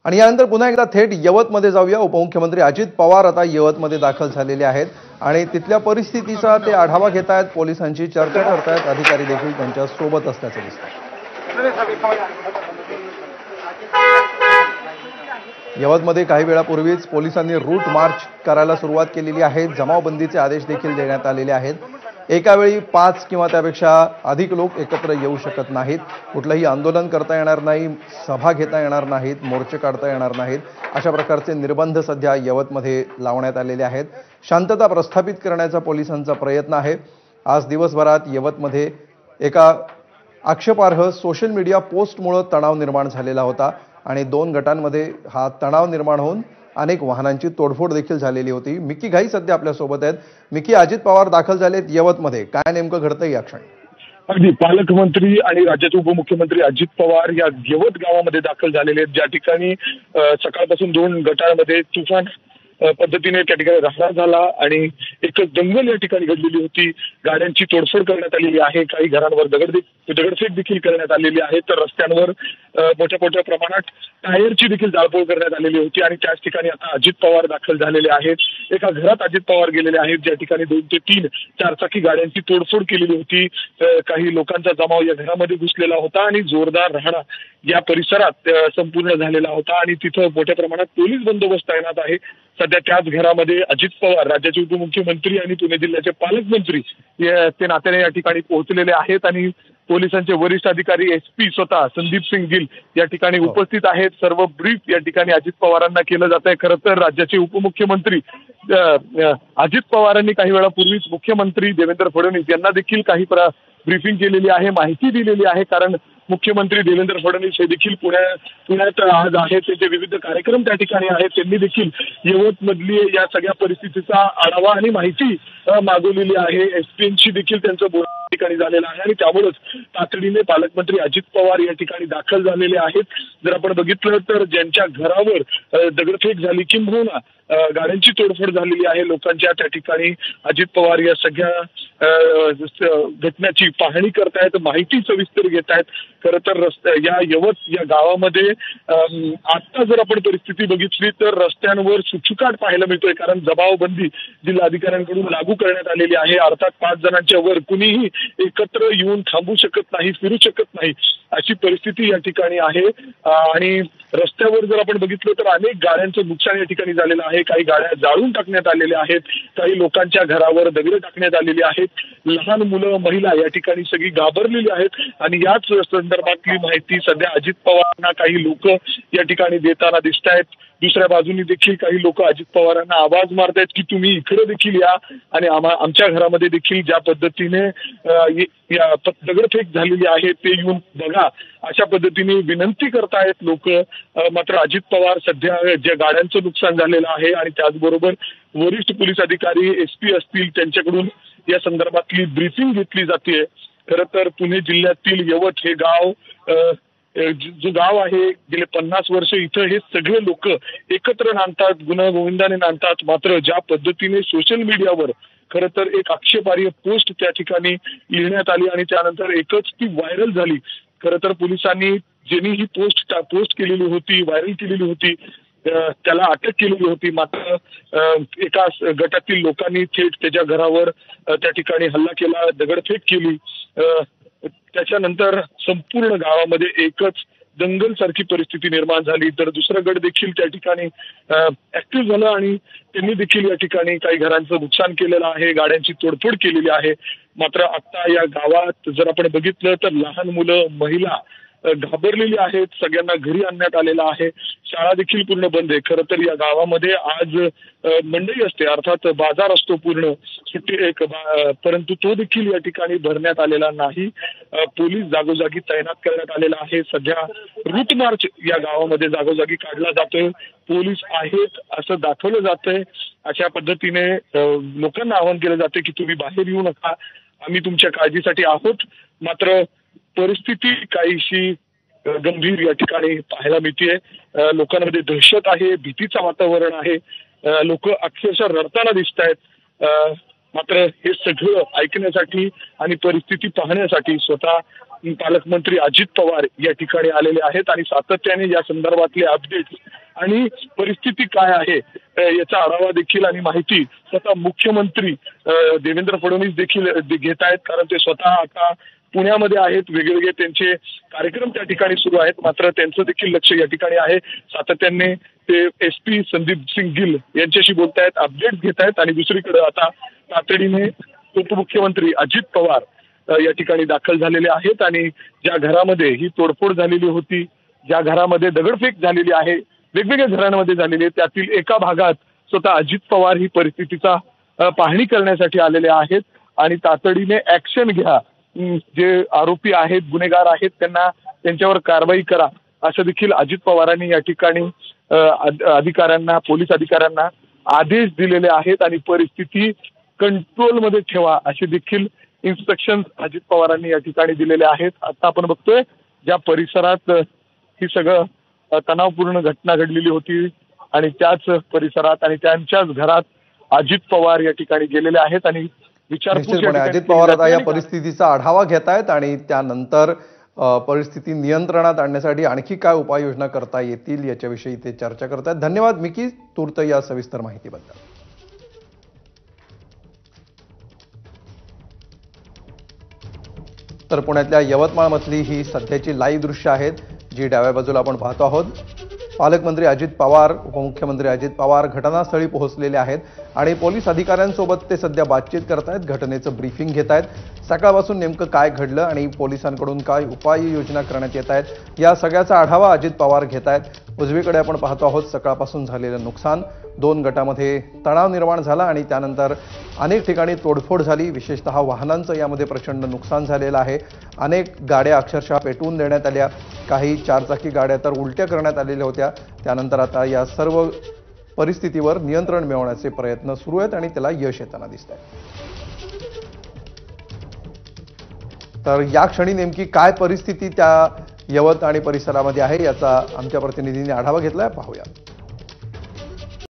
आणि यानंतर पुन्हा एकदा थेट यवतमध्ये जाऊया। उपमुख्यमंत्री अजित पवार आता यवतमध्ये दाखल झालेले आहेत आणि तिथल्या परिस्थितीचा ते आढावा घेत आहेत, पोलिसांची चर्चा करतायत, अधिकारी देखील त्यांच्या सोबत असल्याचं दिसतं। यवतमध्ये काही वेळापूर्वीच पोलिसांनी रूट मार्च करायला सुरुवात केलेली आहे। जमावबंदीचे आदेश देखील देण्यात आलेले आहेत। एका वेळी 5 किंवा त्यापेक्षा अधिक लोक एकत्र येऊ शकत नाहीत, कुठलंही आंदोलन करता येणार नाही, सभा घेता येणार नाहीत, मोर्चे काढता येणार नाहीत, अशा प्रकारचे निर्बंध सध्या यवतमध्ये लावण्यात आलेले आहेत। शांतता प्रस्थापित करण्याचा पोलिसांचा प्रयत्न आहे। आज दिवसभरात यवतमध्ये एका आक्षेपार्ह सोशल मीडिया पोस्टमुळे तणाव निर्माण झालेला होता आणि 2 गटांमध्ये हा तणाव निर्माण होऊन अनेक वाहनांची तोडफोड देखील झालेली होती। मिकी घाई सध्या आपल्या सोबत आहेत। मिकी, अजित पवार दाखल झालेत यवतमध्ये, काय नेमकं घडतंय या क्षणी? अगदी पालकमंत्री आणि राज्याचे उपमुख्यमंत्री अजित पवार या यवत गावामध्ये दाखल झालेले आहेत, ज्या ठिकाणी सकाळपासून 2 गटांमध्ये तुफान पद्धतीने त्या ठिकाणी राहणार झाला आणि एकच दंगल या ठिकाणी घडलेली होती। गाड्यांची तोडफोड करण्यात आलेली आहे, काही घरांवर दगडफेक देखील करण्यात आलेली आहे, तर रस्त्यांवर मोठ्या प्रमाणात टायरची देखील जाळपोळ करण्यात आलेली होती आणि त्याच ठिकाणी आता अजित पवार दाखल झालेले आहेत। एका घरात अजित पवार गेलेले आहेत, ज्या ठिकाणी 2 ते 3 चारचाकी गाड्यांची तोडफोड केलेली होती। काही लोकांचा जमाव या घरामध्ये घुसलेला होता आणि जोरदार राहाडा या परिसरात संपूर्ण झालेला होता आणि तिथं मोठ्या प्रमाणात पोलीस बंदोबस्त तैनात आहे। सध्या त्याच घरामध्ये अजित पवार, राज्याचे उपमुख्यमंत्री आणि पुणे जिल्ह्याचे पालकमंत्री ते नात्याने या ठिकाणी पोहोचलेले आहेत आणि पोलिसांचे वरिष्ठ अधिकारी एसपी स्वतः संदीप सिंग गिल या ठिकाणी उपस्थित आहेत। सर्व ब्रीफ या ठिकाणी अजित पवारांना केलं जात आहे। खरं तर राज्याचे उपमुख्यमंत्री अजित पवारांनी काही वेळापूर्वीच मुख्यमंत्री देवेंद्र फडणवीस यांना देखील काही ब्रीफिंग केलेली आहे, माहिती दिलेली आहे, कारण मुख्यमंत्री देवेंद्र फडणवीस हे देखील पुण्यात आज आहेत, त्यांचे विविध कार्यक्रम त्या ठिकाणी आहेत। त्यांनी देखील यवतमधली या सगळ्या परिस्थितीचा आढावा आणि माहिती मागवलेली आहे। एसपींशी देखील त्यांचं बोलणं ठिकाणी झालेलं आहे आणि त्यामुळेच तातडीने पालकमंत्री अजित पवार या ठिकाणी दाखल झालेले आहेत। जर आपण बघितलं तर ज्यांच्या घरावर दगडफेक झाली किंबहुना गाड्यांची तोडफोड झालेली आहे लोकांच्या, त्या ठिकाणी अजित पवार या सगळ्या घटनेची पाहणी करतायत, माहिती सविस्तर घेत आहेत। खरं तर या यवत या गावामध्ये आता जर आपण परिस्थिती बघितली तर रस्त्यांवर शुकशुकाट पाहायला मिळतोय, कारण जमावबंदी जिल्हाधिकाऱ्यांकडून लागू करण्यात आलेली आहे। अर्थात 5 जणांच्या वर कुणीही एकत्र येऊन थांबू शकत नाही, फिरू शकत नाही, अशी परिस्थिती या ठिकाणी आहे। आणि रस्त्यावर जर आपण बघितलं तर अनेक गाड्यांचं नुकसान या ठिकाणी झालेलं आहे। काही गाड्या जाळून टाकण्यात आलेल्या आहेत, काही लोकांच्या घरावर दगड टाकण्यात आलेली आहेत, लहान मुलं महिला या ठिकाणी सगळी घाबरलेली आहेत आणि याच संदर्भातली माहिती सध्या अजित पवारांना काही लोक या ठिकाणी देताना दिसत आहेत। दुसऱ्या बाजूनी देखील काही लोक अजित पवारांना आवाज मारतायत की तुम्ही इकडे देखील या आणि आमच्या घरामध्ये देखील ज्या पद्धतीने दगडफेक झालेली आहे ते येऊन बघा, अशा पद्धतीने विनंती करतायत लोक। मात्र अजित पवार सध्या ज्या गाड्यांचं नुकसान झालेलं आहे आणि त्याचबरोबर वरिष्ठ पोलीस अधिकारी एसपी असतील त्यांच्याकडून या संदर्भातली ब्रीफिंग घेतली जाते। खरं तर पुणे जिल्ह्यातील यवत हे गाव जो गाव आहे, गेले 50 वर्ष इथं हे सगळे लोक एकत्र नांदतात, गुण्यागोविंदाने नांदतात। मात्र ज्या पद्धतीने सोशल मीडियावर खरं तर एक आक्षेपार्ह पोस्ट त्या ठिकाणी लिहिण्यात आली आणि त्यानंतर एकच ती व्हायरल झाली। खरं तर पोलिसांनी ज्यांनी ही पोस्ट केलेली होती, व्हायरल केलेली होती, त्याला अटक केलेली होती। मात्र एका गटातील लोकांनी थेट त्याच्या घरावर त्या ठिकाणी हल्ला केला, दगडफेक केली। त्याच्यानंतर संपूर्ण गावामध्ये एकच दंगल सारखी परिस्थिती निर्माण झाली। तर दुसरा गट देखील त्या ठिकाणी ऍक्टिव्ह झाला आणि त्यांनी देखील या ठिकाणी काही घरांचं नुकसान केलेलं आहे, गाड्यांची तोडफोड केलेली आहे। मात्र आता या गावात जर आपण बघितलं तर लहान मुलं, महिला घाबरलेली आहेत, सगळ्यांना घरी आणण्यात आलेलं आहे, शाळा देखील पूर्ण बंद आहे। खरं तर या गावामध्ये आज मंडई असते, अर्थात बाजार असतो पूर्ण सुट्टी परंतु तो देखील या ठिकाणी भरण्यात आलेला नाही। पोलीस जागोजागी तैनात करण्यात आलेला आहे। सध्या रूट मार्च या गावामध्ये जागोजागी काढला जातोय, पोलीस आहेत असं दाखवलं जातंय। अशा पद्धतीने लोकांना आवाहन केलं जाते की तुम्ही बाहेर येऊ नका, आम्ही तुमच्या काळजीसाठी आहोत। मात्र परिस्थिती काहीशी गंभीर या ठिकाणी पाहायला मिळते। लोकांमध्ये दहशत आहे, भीतीचं वातावरण आहे, लोक अक्षरशः रडताना दिसत आहेत। मात्र हे सगळं ऐकण्यासाठी आणि परिस्थिती पाहण्यासाठी स्वतः पालकमंत्री अजित पवार या ठिकाणी आलेले आहेत आणि सातत्याने या संदर्भातले अपडेट्स आणि परिस्थिती काय आहे याचा आढावा देखील आणि माहिती स्वतः मुख्यमंत्री देवेंद्र फडणवीस देखील घेत आहेत, कारण ते स्वतः आता पुण्यामध्ये आहेत. वेगवेगळे त्यांचे कार्यक्रम त्या ठिकाणी सुरू आहेत, मात्र त्यांचं देखील लक्ष या ठिकाणी आहे. सातत्याने ते SP संदीप सिंग गिल यांच्याशी बोलतायत, अपडेट घेत आहेत आणि दुसरीकडे आता तातडीने उपमुख्यमंत्री अजित पवार या ठिकाणी दाखल झालेले आहेत आणि ज्या घरामध्ये ही तोडफोड झालेली होती, ज्या घरामध्ये दगडफेक झालेली आहे, वेगवेगळ्या घरांमध्ये झालेली आहे, त्यातील एका भागात स्वतः अजित पवार ही परिस्थितीचा पाहणी करण्यासाठी आलेले आहेत आणि तातडीने ऍक्शन घ्या, जे आरोपी आहेत, गुन्हेगार आहेत, त्यांच्यावर कारवाई करा, असं देखील अजित पवारांनी या ठिकाणी अधिकाऱ्यांना, पोलीस अधिकाऱ्यांना आदेश दिलेले आहेत आणि परिस्थिती कंट्रोलमध्ये ठेवा असे देखील इन्स्ट्रक्शन अजित पवारांनी या ठिकाणी दिलेले आहेत. आता आपण बघतोय ज्या परिसरात ही सगळं तणावपूर्ण घटना घडलेली होती आणि त्याच परिसरात आणि त्यांच्याच घरात अजित पवार या ठिकाणी गेलेले आहेत आणि निश्चितपणे अजित पवार आता या परिस्थितीचा आढावा घेत आहेत आणि त्यानंतर परिस्थिती नियंत्रणात आणण्यासाठी आणखी काय उपाययोजना करता येतील याच्याविषयी ते चर्चा करत आहेत. धन्यवाद मिकी तूर्त या सविस्तर माहितीबद्दल. तर पुण्यातल्या यवतमाळमधली ही सध्याची लाईव्ह दृश्य आहेत जी डाव्या बाजूला आपण पाहतो आहोत. पालकमंत्री अजित पवार, उपमुख्यमंत्री अजित पवार घटनास्थळी पोहोचलेले आहेत आणि पोलीस अधिकाऱ्यांसोबत ते सध्या बातचीत करत आहेत, घटनेचं ब्रीफिंग घेत आहेत. सकाळपासून नेमकं काय घडलं आणि पोलिसांकडून काय उपाययोजना करण्यात येत आहेत या सगळ्याचा आढावा अजित पवार घेत आहेत. उजवीकडे आपण पाहतो आहोत सकाळपासून झालेलं नुकसान. 2 गटामध्ये तणाव निर्माण झाला आणि त्यानंतर अनेक ठिकाणी तोडफोड झाली. विशेषतः वाहनांचं यामध्ये प्रचंड नुकसान झालेलं आहे. अनेक गाड्या अक्षरशः पेटवून देण्यात आल्या, काही 4 चाकी गाड्या तर उलट्या करण्यात आलेल्या होत्या. त्यानंतर आता या सर्व परिस्थितीवर नियंत्रण मिळवण्याचे प्रयत्न सुरू आहेत आणि त्याला यश येताना दिसत आहे. तर या क्षणी नेमकी काय परिस्थिती त्या यवत आणि परिसरामध्ये आहे याचा आमच्या प्रतिनिधींनी आढावा घेतलाय, पाहूया.